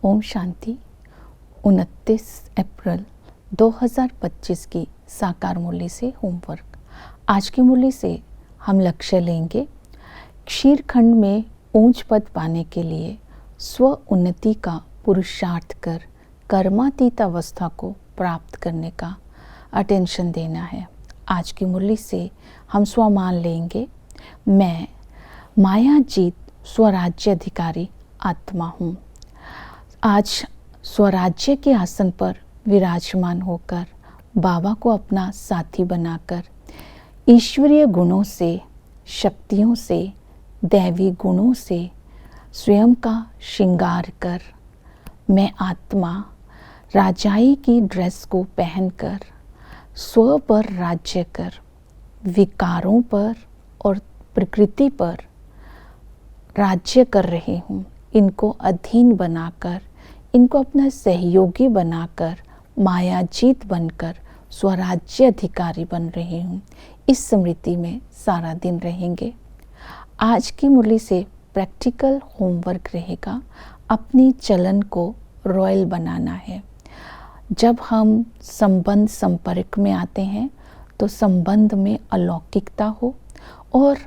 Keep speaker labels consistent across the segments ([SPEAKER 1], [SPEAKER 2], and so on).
[SPEAKER 1] ओम शांति। 29 अप्रैल 2025 की साकार मुरली से होमवर्क। आज की मुरली से हम लक्ष्य लेंगे, क्षीर खंड में ऊंच पद पाने के लिए स्व उन्नति का पुरुषार्थ कर कर्मातीत अवस्था को प्राप्त करने का अटेंशन देना है। आज की मुरली से हम स्वमान लेंगे, मैं माया जीत स्वराज्य अधिकारी आत्मा हूँ। आज स्वराज्य के आसन पर विराजमान होकर बाबा को अपना साथी बनाकर ईश्वरीय गुणों से, शक्तियों से, दैवी गुणों से स्वयं का श्रृंगार कर मैं आत्मा राजाई की ड्रेस को पहनकर स्व पर राज्य कर विकारों पर और प्रकृति पर राज्य कर रही हूँ। इनको अधीन बनाकर, इनको अपना सहयोगी बनाकर मायाजीत बनकर स्वराज्य अधिकारी बन रही हूँ। इस स्मृति में सारा दिन रहेंगे। आज की मुरली से प्रैक्टिकल होमवर्क रहेगा, अपनी चलन को रॉयल बनाना है। जब हम संबंध संपर्क में आते हैं तो संबंध में अलौकिकता हो और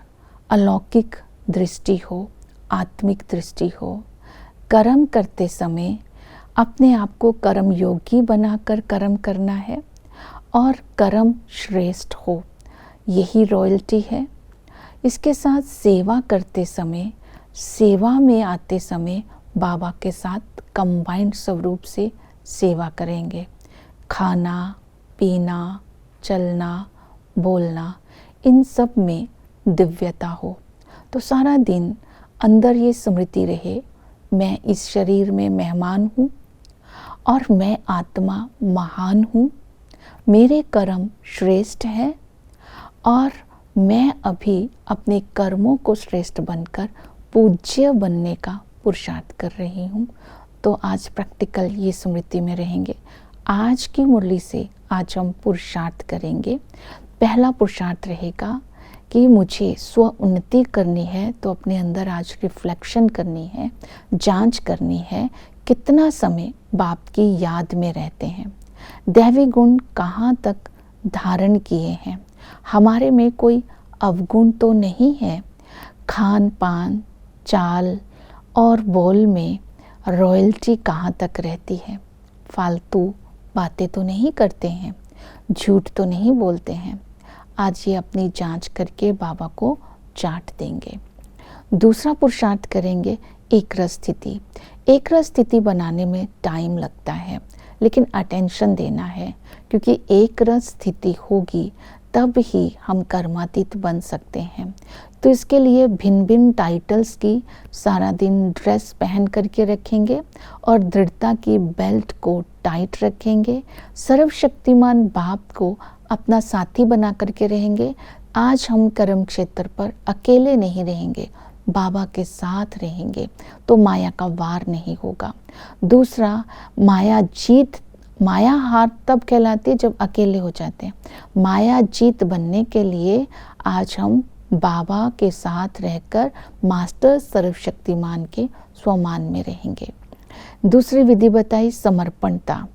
[SPEAKER 1] अलौकिक दृष्टि हो, आत्मिक दृष्टि हो। कर्म करते समय अपने आप को कर्म योगी बनाकर कर्म करना है और कर्म श्रेष्ठ हो, यही रॉयल्टी है। इसके साथ सेवा करते समय, सेवा में आते समय बाबा के साथ कंबाइंड स्वरूप से सेवा करेंगे। खाना, पीना, चलना, बोलना, इन सब में दिव्यता हो। तो सारा दिन अंदर ये स्मृति रहे, मैं इस शरीर में मेहमान हूँ और मैं आत्मा महान हूँ, मेरे कर्म श्रेष्ठ हैं और मैं अभी अपने कर्मों को श्रेष्ठ बनकर पूज्य बनने का पुरुषार्थ कर रही हूँ। तो आज प्रैक्टिकल ये स्मृति में रहेंगे। आज की मुरली से आज हम पुरुषार्थ करेंगे। पहला पुरुषार्थ रहेगा कि मुझे स्व उन्नति करनी है, तो अपने अंदर आज रिफ्लेक्शन करनी है, जांच करनी है कितना समय बाप की याद में रहते हैं, दैवी गुण कहाँ तक धारण किए हैं, हमारे में कोई अवगुण तो नहीं है, खान पान, चाल और बोल में रॉयल्टी कहाँ तक रहती है, फालतू बातें तो नहीं करते हैं, झूठ तो नहीं बोलते हैं। आज ये अपनी जांच करके बाबा को चाट देंगे। दूसरा पुरुषार्थ करेंगे एक रस स्थिति। एक रस स्थिति बनाने में टाइम लगता है, लेकिन अटेंशन देना है, क्योंकि एक रस स्थिति होगी तब ही हम कर्मातीत बन सकते हैं। तो इसके लिए भिन्न भिन्न टाइटल्स की सारा दिन ड्रेस पहन करके रखेंगे और दृढ़ता की बेल्ट को टाइट रखेंगे। सर्वशक्तिमान बाप को अपना साथी बना करके रहेंगे। आज हम कर्म क्षेत्र पर अकेले नहीं रहेंगे, बाबा के साथ रहेंगे, तो माया का वार नहीं होगा। दूसरा, माया जीत, माया हार तब कहलाती है जब अकेले हो जाते हैं। माया जीत बनने के लिए आज हम बाबा के साथ रहकर मास्टर सर्वशक्तिमान के स्वमान में रहेंगे। दूसरी विधि बताई समर्पणता।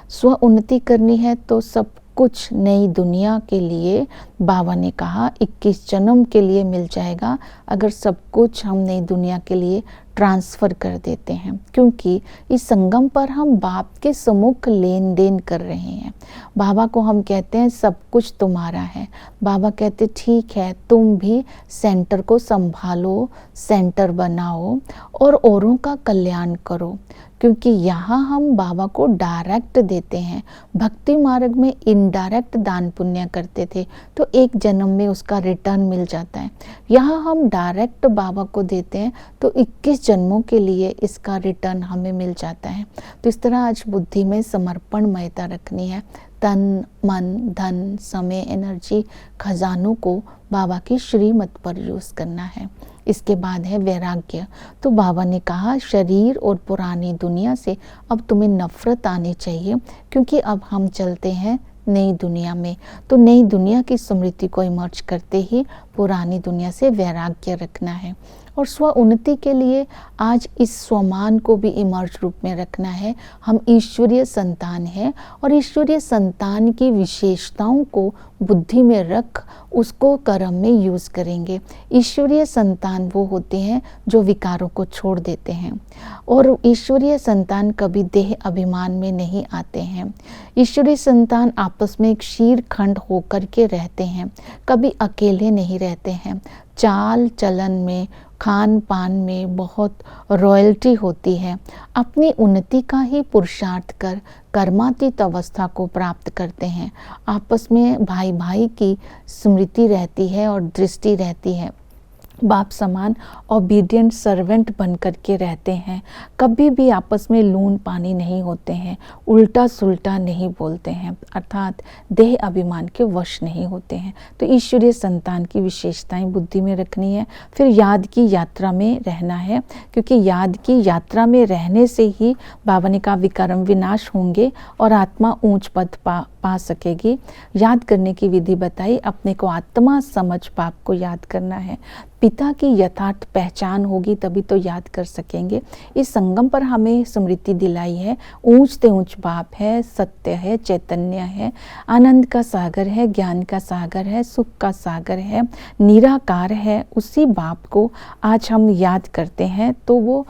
[SPEAKER 1] स्व उन्नति करनी है तो सब कुछ नई दुनिया के लिए बाबा ने कहा 21 जन्म के लिए मिल जाएगा अगर सब कुछ हम नई दुनिया के लिए ट्रांसफ़र कर देते हैं, क्योंकि इस संगम पर हम बाप के सम्मुख लेन देन कर रहे हैं। बाबा को हम कहते हैं सब कुछ तुम्हारा है। बाबा कहते ठीक है, तुम भी सेंटर को संभालो, सेंटर बनाओ और औरों का कल्याण करो, क्योंकि यहाँ हम बाबा को डायरेक्ट देते हैं। भक्ति मार्ग में इनडायरेक्ट दान पुण्य करते थे तो एक जन्म में उसका रिटर्न मिल जाता है। यहाँ हम डायरेक्ट बाबा को देते हैं तो 21 जन्मों के लिए इसका रिटर्न हमें मिल जाता है। तो इस तरह आज बुद्धि में समर्पणमयता रखनी है। तन, मन, धन, समय, एनर्जी, खजानों को बाबा की श्रीमत पर यूज़ करना है। इसके बाद है वैराग्य। तो बाबा ने कहा शरीर और पुरानी दुनिया से अब तुम्हें नफरत आनी चाहिए, क्योंकि अब हम चलते हैं नई दुनिया में। तो नई दुनिया की स्मृति को इमर्ज करते ही पुरानी दुनिया से वैराग्य रखना है। और स्व उन्नति के लिए आज इस स्वमान को भी इमर्ज रूप में रखना है। हम ईश्वरीय संतान हैं और ईश्वरीय संतान की विशेषताओं को बुद्धि में रख उसको कर्म में यूज़ करेंगे। ईश्वरीय संतान वो होते हैं जो विकारों को छोड़ देते हैं और ईश्वरीय संतान कभी देह अभिमान में नहीं आते हैं। ईश्वरीय संतान आपस में एक क्षीर खंड होकर के रहते हैं, कभी अकेले नहीं रहते हैं। चाल चलन में, खान पान में बहुत रॉयल्टी होती है। अपनी उन्नति का ही पुरुषार्थ कर कर्मातीत अवस्था को प्राप्त करते हैं। आपस में भाई भाई की स्मृति रहती है और दृष्टि रहती है। बाप समान ओबीडियंट सर्वेंट बन कर के रहते हैं। कभी भी आपस में लून पानी नहीं होते हैं, उल्टा सुल्टा नहीं बोलते हैं, अर्थात देह अभिमान के वश नहीं होते हैं। तो ईश्वरीय संतान की विशेषताएं बुद्धि में रखनी है। फिर याद की यात्रा में रहना है, क्योंकि याद की यात्रा में रहने से ही बाबा ने कहा विकर्म विनाश होंगे और आत्मा ऊंच पद पा सकेगी। याद करने की विधि बताई। अपने को आत्मा समझ बाप को याद करना है। पिता की यथार्थ पहचान होगी तभी तो याद कर सकेंगे। इस संगम पर हमें स्मृति दिलाई है। ऊंच ते ऊंच बाप है, सत्य है, चैतन्य है, आनंद का सागर है, ज्ञान का सागर है, सुख का सागर है, निराकार है। उसी बाप को आज हम याद करते हैं तो वो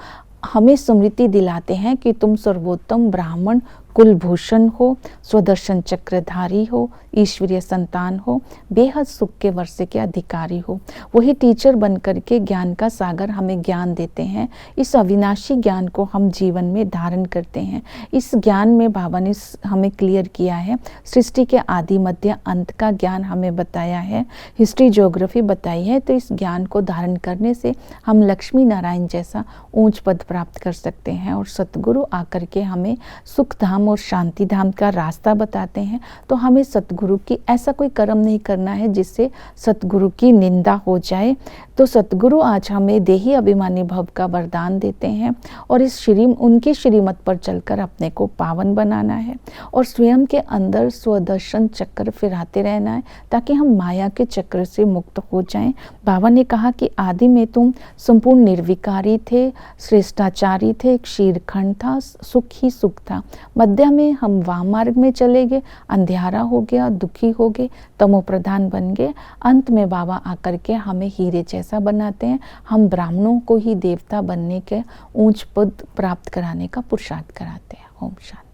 [SPEAKER 1] हमें स्मृति दिलाते हैं कि तुम सर्वोत्तम ब्राह्मण कुलभूषण हो, स्वदर्शन चक्रधारी हो, ईश्वरीय संतान हो, बेहद सुख के वर्षे के अधिकारी हो। वही टीचर बन करके ज्ञान का सागर हमें ज्ञान देते हैं। इस अविनाशी ज्ञान को हम जीवन में धारण करते हैं। इस ज्ञान में बाबा ने हमें क्लियर किया है। सृष्टि के आदि मध्य अंत का ज्ञान हमें बताया है, हिस्ट्री ज्योग्राफी बताई है। तो इस ज्ञान को धारण करने से हम लक्ष्मी नारायण जैसा ऊंच पद प्राप्त कर सकते हैं और सतगुरु आकर के हमें सुख धाम और शांति धाम का रास्ता बताते हैं। तो हमें सतगुरु की ऐसा कोई कर्म नहीं करना है जिससे सतगुरु की निंदा हो जाए। तो सतगुरु आज हमें देही अभिमानी भव का वरदान देते हैं और इस उनकी श्रीमत पर चलकर अपने को पावन बनाना है और स्वयं के अंदर स्वदर्शन चक्र फिराते रहना है ताकि हम माया के चक्र से मुक्त हो जाएं। बाबा ने कहा कि आदि में तुम संपूर्ण निर्विकारी थे, श्रेष्ठाचारी थे, क्षीरखंड था, सुख ही सुख था। मध्य में हम वाम मार्ग में चले गए, अंधियारा हो गया, दुखी हो गए, तमो प्रधान बन गए। अंत में बाबा आकर के हमें हीरे जैसा बनाते हैं। हम ब्राह्मणों को ही देवता बनने के ऊंच पद प्राप्त कराने का पुरुषार्थ कराते हैं। ओम शांति।